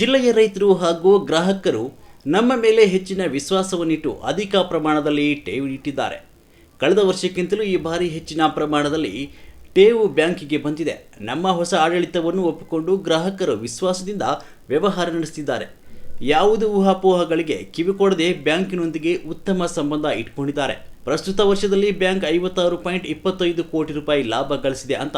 ಜಿಲ್ಲೆಯ ರೈತರು ಹಾಗೂ ಗ್ರಾಹಕರು ನಮ್ಮ ಮೇಲೆ ಹೆಚ್ಚಿನ ವಿಶ್ವಾಸವನ್ನಿಟ್ಟು ಅಧಿಕ ಪ್ರಮಾಣದಲ್ಲಿ ಠೇವು ಇಟ್ಟಿದ್ದಾರೆ. ಕಳೆದ ವರ್ಷಕ್ಕಿಂತಲೂ ಈ ಬಾರಿ ಹೆಚ್ಚಿನ ಪ್ರಮಾಣದಲ್ಲಿ ಠೇವು ಬ್ಯಾಂಕಿಗೆ ಬಂದಿದೆ. ನಮ್ಮ ಹೊಸ ಆಡಳಿತವನ್ನು ಒಪ್ಪಿಕೊಂಡು ಗ್ರಾಹಕರು ವಿಶ್ವಾಸದಿಂದ ವ್ಯವಹಾರ ನಡೆಸುತ್ತಿದ್ದಾರೆ. ಯಾವುದೇ ಊಹಾಪೋಹಗಳಿಗೆ ಕಿವಿಕೊಡದೆ ಬ್ಯಾಂಕಿನೊಂದಿಗೆ ಉತ್ತಮ ಸಂಬಂಧ ಇಟ್ಕೊಂಡಿದ್ದಾರೆ. ಪ್ರಸ್ತುತ ವರ್ಷದಲ್ಲಿ ಬ್ಯಾಂಕ್ 56.25 ಕೋಟಿ ರೂಪಾಯಿ ಲಾಭ ಗಳಿಸಿದೆ ಅಂತ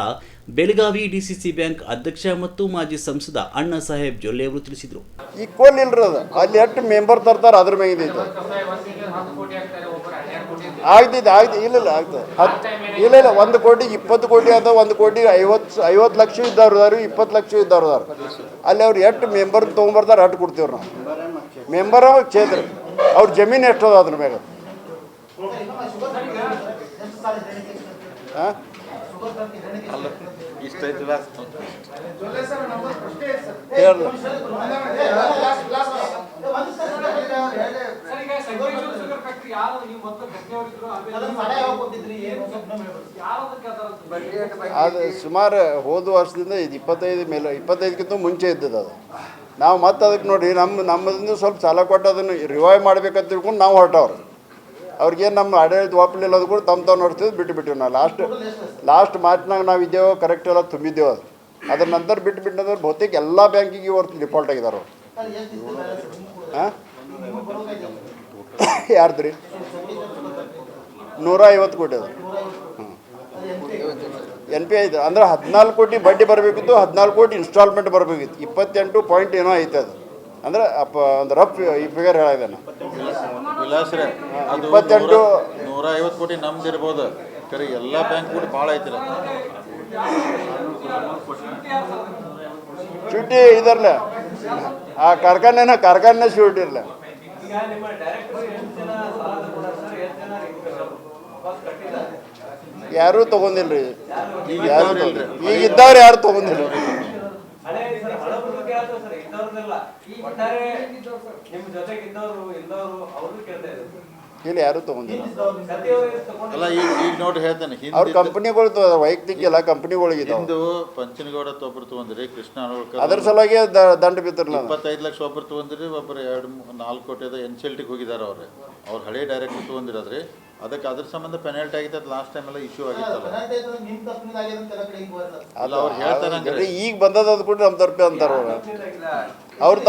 ಬೆಳಗಾವಿ ಡಿಸಿಸಿ ಬ್ಯಾಂಕ್ ಅಧ್ಯಕ್ಷ ಮತ್ತು ಮಾಜಿ ಸಂಸದ ಅಣ್ಣಾ ಸಾಹೇಬ್ ಜೊಲ್ಲೆ ಅವರು ತಿಳಿಸಿದರು. ಈಕ್ವಲ್ ಇಲ್ರದ ಅಲ್ಲಿ ಎಷ್ಟು ಮೆಂಬರ್ ತರ್ತಾರೆ ಅದ್ರ ಮೇಲೆ ಆಗ್ತೈತೆ ಇಲ್ಲ ಇಲ್ಲ 1 ಕೋಟಿ 20 ಕೋಟಿ ಅದ 1 ಕೋಟಿ 50 ಲಕ್ಷ ಇದ್ದವ್ರು 20 ಲಕ್ಷ ಇದ್ದವ್ರು ಅಲ್ಲಿ ಅವ್ರು ಎಷ್ಟು ಮೆಂಬರ್ ತೊಗೊಂಬರ್ತಾರೆ ಅಷ್ಟು ಕೊಡ್ತೀವ್ರಿ ನಾವು. ಮೆಂಬರ್ ಕ್ಷೇತ್ರ ಅವ್ರ ಜಮೀನು ಎಷ್ಟು ಅದ ಅದ್ರ ಮೇಲೆ ಅದು ಸುಮಾರು ಹೋದ ವರ್ಷದಿಂದ ಇದು 25 ಮುಂಚೆ ಇದ್ದದ್ದು ಅದು. ನಾವು ಮತ್ತೆ ಅದಕ್ಕೆ ನೋಡಿ ನಮ್ಮದಿಂದ ಸ್ವಲ್ಪ ಸಾಲ ಕೊಟ್ಟು ಅದನ್ನು ರಿವೈವ್ ಮಾಡ್ಬೇಕಂತ ತಿಳ್ಕೊಂಡು ನಾವು ಹೊರಟವ್ರು. ಅವ್ರಿಗೇನು ನಮ್ಮ ಆಡಳಿತ ಒಪ್ಪಲಿಲ್ಲ ಅದು ಕೂಡ ತಾವು ನೋಡ್ತಿದ್ದು ಬಿಟ್ಟು ನಾವು ಲಾಸ್ಟ್ ಮಾರ್ಚ್ನಾಗ ನಾವು ಇದ್ದೇವೆ ಕರೆಕ್ಟ್ ಎಲ್ಲ ತುಂಬಿದ್ದೇವೆ. ಅದು ಅದ್ರ ನಂತರ ಬಿಟ್ಟಂದ್ರೆ ಬಹುತೇಕ ಎಲ್ಲ ಬ್ಯಾಂಕಿಗೆ ಇವತ್ತು ಡಿಫಾಲ್ಟ್ ಆಗಿದ್ದಾರೆ ಅವರು. ಹಾಂ ಯಾರ್ದು ರೀ 150 ಕೋಟಿ ಅದು. NPA ಇದೆ ಅಂದ್ರೆ 14 ಕೋಟಿ ಬಡ್ಡಿ ಬರಬೇಕಿತ್ತು, 14 ಕೋಟಿ ಇನ್ಸ್ಟಾಲ್ಮೆಂಟ್ ಬರಬೇಕಿತ್ತು. 28 ಪಾಯಿಂಟ್ ಏನೋ ಐತೆ ಅದು. ಅಂದ್ರೆ ಒಂದು ರಫ್ ಈ ಫಿಗರ್ ಹೇಳಿದ್ದಾನೆ. 28 150 ಕೋಟಿ ನಮ್ದು ಇರ್ಬೋದು, ಖರೆ ಎಲ್ಲ ಬ್ಯಾಂಕ್ ಕೂಡ ಭಾಳ ಐತಿಲ್ಲ. ಚೂಟಿ ಇದರ್ಲ ಆ ಕಾರ್ಖಾನೆ ಶೂಟ್ ಇರಲ್ಲ. ಯಾರೂ ತಗೊಂಡಿಲ್ರಿ ಈಗ ಇದ್ದವ್ರು ಯಾರು ತಗೊಂಡಿಲ್ಲ. ಇಲ್ಲಿ ಯಾರು ತಗೊಂಡಿಲ್ಲ. ನೋಡಿ ಹೇಳ್ತೇನೆ, ಅವ್ರ ಕಂಪನಿಗಳು ವೈಯಕ್ತಿಕ ಎಲ್ಲ ಕಂಪನಿಗಳಿಗಿದ್ದಾವೆ. ಹಿಂದೂ ಪಂಚನಗೌಡ ಒಬ್ಬರು ತಗೊಂಡ್ರಿ, ಕೃಷ್ಣ ಅದ್ರ ಸಲುವಾಗಿ ದಂಡ ಬಿತ್ತರಲ್ಲ. 25 ಲಕ್ಷ ಒಬ್ಬರು ತಗೊಂಡ್ರಿ, ಒಬ್ಬರು 4 ಕೋಟಿ ಎನ್ಸಿಎಲ್ಟಿಗೆ ಹೋಗಿದ್ದಾರೆ. ಅವ್ರು ಹಳೆ ಡೈರೆಕ್ಟರ್ ತಗೊಂಡಿರೋದ್ರಿ. ಅದಕ್ಕೆ ಅದ್ರ ಸಂಬಂಧ ಪೆನಾಲ್ಟಿ ಆಗಿತ್ತು. ಅದು ಲಾಸ್ಟ್ ಟೈಮ್ ಎಲ್ಲ ಇಶ್ಯೂ ಆಗಿತ್ತಲ್ಲ. ಅವ್ರು ಹೇಳ್ತಾರೆ ಈಗ ಬಂದದ ಅದು ಕೂಡ ನಮ್ಮ ತಪ್ಪೆ ಅಂತಾರೆ ಅವ್ರು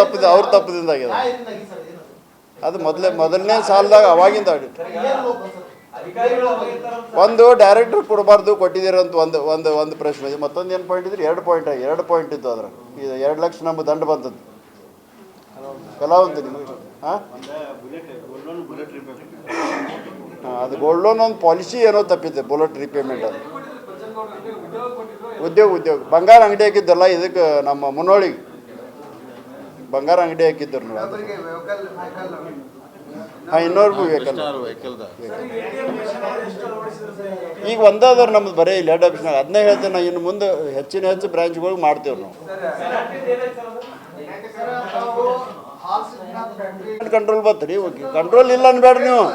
ತಪ್ಪದಿಂದ ಆಗಿದೆ. ಅದು ಮೊದಲನೇ ಸಾಲದಾಗ ಅವಾಗಿಂದ ಒಂದು ಡೈರೆಕ್ಟರ್ ಕೊಡಬಾರ್ದು ಕೊಟ್ಟಿದ್ದೀರ ಅಂತ ಒಂದು ಪ್ರಶ್ನೆ ಇದೆ. ಮತ್ತೊಂದು ಏನು ಪಾಯಿಂಟ್ ಇದ್ರೆ 2 ಪಾಯಿಂಟ್ ಇತ್ತು. ಅದ್ರ ಇದು 2 ಲಕ್ಷ ನಮ್ಗೆ ದಂಡ ಬಂತದ್ದು ಕಲಾವಂತ ನಿಮಗೆ. ಹಾಂ ಅದು ಗೋಲ್ಡ್ ಲೋನ್ ಒಂದು ಪಾಲಿಸಿ ಏನೋ ತಪ್ಪಿದೆ. ಬುಲೆಟ್ ರಿಪೇಮೆಂಟ್ ಅದು ಉದ್ಯೋಗ ಬಂಗಾರ ಅಂಗಡಿ ಹಾಕಿದ್ದಲ್ಲ. ಇದಕ್ಕೆ ನಮ್ಮ ಮುನ್ನೋಳಿಗೆ ಬಂಗಾರ ಅಂಗಡಿ ಹಾಕಿದ್ದರು ನೀವು. ಹಾಂ ಇನ್ನೊರ್ಗೂ ವೆಹಿಕಲ್ ಈಗ ಒಂದಾದ್ರೆ ನಮ್ದು ಬರೀ ಇಲ್ಲಿ ಹೆಡ್ ಆಫೀಸ್ನಾಗ. ಅದನ್ನೇ ಹೇಳ್ತೇನೆ ನಾವು, ಇನ್ನು ಮುಂದೆ ಹೆಚ್ಚು ಬ್ರಾಂಚ್ಗಳಿಗೆ ಮಾಡ್ತೇವೆ ನಾವು. ಕಂಟ್ರೋಲ್ ಬರ್ತರಿ ಕಂಟ್ರೋಲ್ ಇಲ್ಲ ಅನ್ಬೇಡ್ರಿ ನೀವು.